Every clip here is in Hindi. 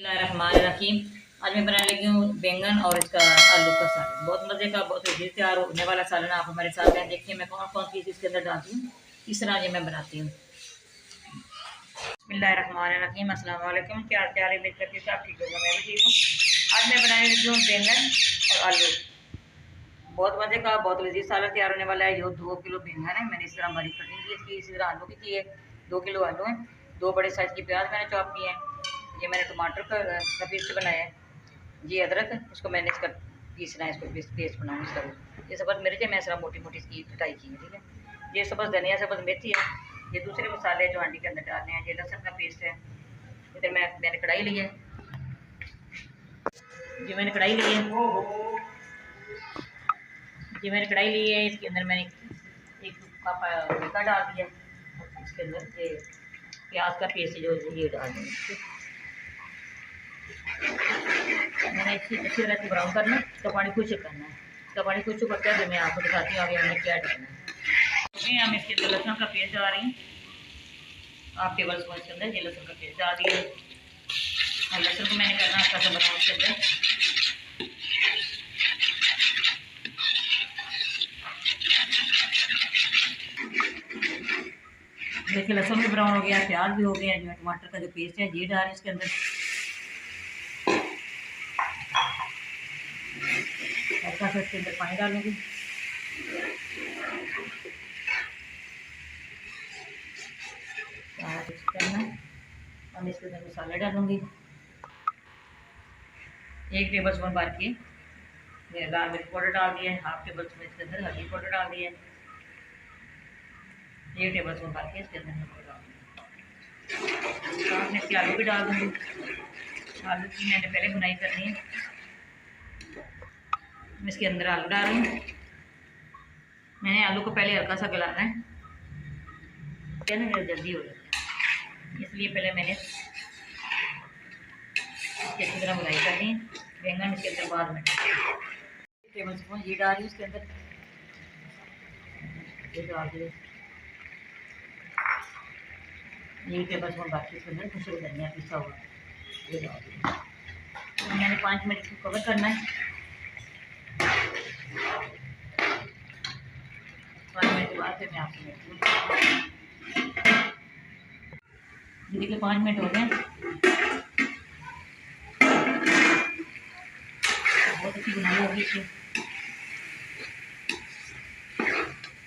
बिस्मिल्लाहिर्रहमानिर्रहीम। आज मैं बनाने लगी हूँ बैंगन और इसका आलू का सालन। बहुत मज़े का, बहुत लजीज तैयार होने वाला सालन। आप हमारे साथ हैं, देखिए मैं कौन कौन चीज़ इसके अंदर डालती हूँ, इस तरह ये मैं बनाती हूँ। बिस्मिल्लाहिर्रहमानिर्रहीम। अस्सलाम वालेकुम। क्या हाल है मेरे साथी साहब? ठीक होगा, मैं भी ठीक हूँ। आज मैं बनाने लगी हूँ बैंगन और आलू। बहुत मज़े का, बहुत लजीज सालन तैयार होने वाला है। ये 2 किलो बैंगन है, मैंने इस तरह हमारी कटिंग की इसकी। इसी तरह आलू की है, 2 किलो आलू हैं। 2 बड़े साइज़ की प्याज मैंने चॉप की है। ये मैंने टमाटर का पेस्ट बनाया है। ये अदरक, इसको मैंने इसका पीसना है, इसको पेस्ट बनाऊँ इसका। ये सब्ज़ मिर्च है, मैं इस तरह मोटी मोटी इसकी कटाई की है, ठीक है। ये सब्ज़ धनिया, सब्ज़ मेथी है। ये दूसरे मसाले जो हांडी के अंदर डालने हैं। ये लहसुन का पेस्ट है। इधर मैंने कढ़ाई ली है, ये मैंने कढ़ाई ली है, इसके अंदर मैंने एक कप हल्का डाल दिया। इसके अंदर ये प्याज का पेस्ट जो ये डाल देंगे। मैंने अच्छी तरह से ब्राउन करना, इसका पानी खुश्क करना है। इसका पानी खुश्क करते हैं, मैं आपको दिखाती हूँ आगे हमने क्या डालना है। हम इसके अंदर लहसुन का पेस्ट डाल रही हूँ। आप टेबल स्पून के अंदर ये लहसुन का पेस्ट डाल दिए। और लहसुन को मैंने करना अच्छा सा ब्राउन के अंदर। देखिए लहसुन भी ब्राउन हो गया, प्याज भी हो गया। जो टमाटर का जो पेस्ट है ये डाल इसके अंदर। हल्का सा इसके अंदर पानी डालूंगी। करना, और इसके अंदर मसाले डालूंगी। 1 टेबल स्पून भर के लाल मिर्च पाउडर डाल दिया है। 1/2 टेबल स्पून इसके अंदर हल्दी पाउडर डाल दिया है। 1 टेबल स्पून भर के इसके अंदर नमक डाल दिया। साथ में इसके आलू भी डाल दूँगी। आलू की मैंने पहले बुनाई करनी है। मैं इसके अंदर आलू डाल रही हूँ। मैंने आलू को पहले हल्का सा गलाना है, क्या ना जल्दी हो जाता है, इसलिए पहले मैंने इसकी अच्छी तरह बुनाई करनी है। बैंगन इसके अंदर बाद में टेबल स्पून ये डाल रही हूँ इसके अंदर। ये डाल दिए 1 टेबल स्पून बाकी इसके अंदर खुशबू धनिया पिसा हुआ ये डाल दिया। तो मैंने 5 मिनट इसको कवर करना है। 5 मिनट के बाद फिर मैं आपको मिलती हूँ। देखिए 5 मिनट हो गए। बहुत अच्छी बुनाई होगी इसकी।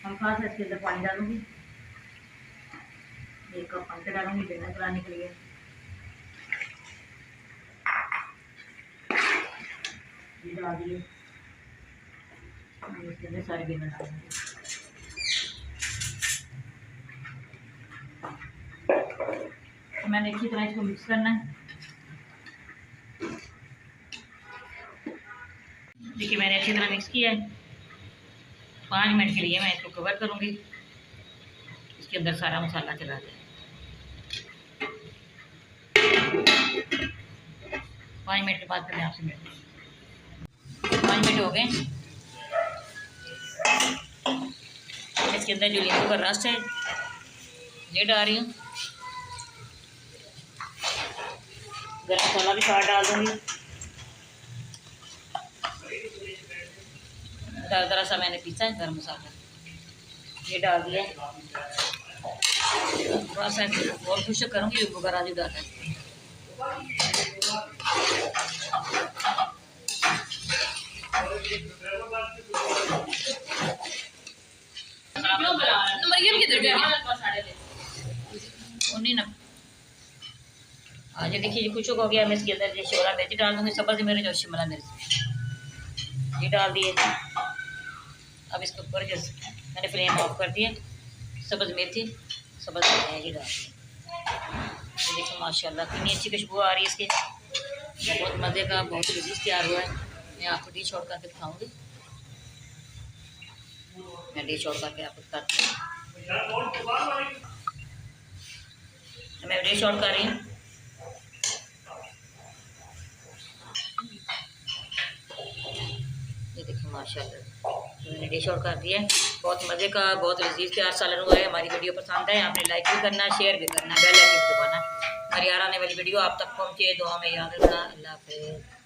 हल्का सा इसके अंदर पानी डालूंगी। 1 कप पानी डालूंगी बैंगन बनाने के लिए। ये डाल दिए, इसके अंदर सारे बैंगन डालूंगी। तो मैंने अच्छी तरह इसको मिक्स करना है। देखिए मैंने अच्छी तरह मिक्स किया है। 5 मिनट के लिए मैं इसको कवर करूंगी, इसके अंदर सारा मसाला चला जाए। 5 मिनट के बाद फिर मैं आपसे मिलती हूँ। 5 मिनट हो गए। इसके अंदर जो नींबू का रस है ये डाल रही हूँ। गरम मसाला भी साथ डाल दूँगी। दरदरा सा मैंने पीसा है गरम मसाला, ये डाल दिया। थोड़ा सा और खुश करूँगी, वगैरह जो डालना है। आज देखिए ये खुशक हो गया। मैं इसके अंदर शिमला मिर्च डाल दूँगी, सब्ज़ मिर्च और शिमला मिर्च ये डाल दिए। अब इसके ऊपर जो मैंने फ्लेम ऑफ कर दिया, सब्ज़ मेथी, सब्ज़ धनिया ये डाल दिया। देखो माशाल्लाह कितनी अच्छी खुशबू आ रही है इसके। बहुत मज़े का, बहुत लजीज तैयार हुआ है। मैं आपको डिश आउट करके दिखाऊँगी। मैं डिश आउट करके आपको दिखाती हूँ। मैं डिश आउट कर रही हूँ। ये देखिए माशाल्लाह मैंने डिश आउट कर दिया है। बहुत मज़े का, बहुत लजीज तैयार सालन हुआ है। हमारी वीडियो पसंद है, आपने लाइक भी करना, शेयर भी करना, बेल आइकन दबाना। हमारी यार आने वाली वीडियो आप तक पहुँचे, दुआ में याद रखना। अल्लाह हाफिज़।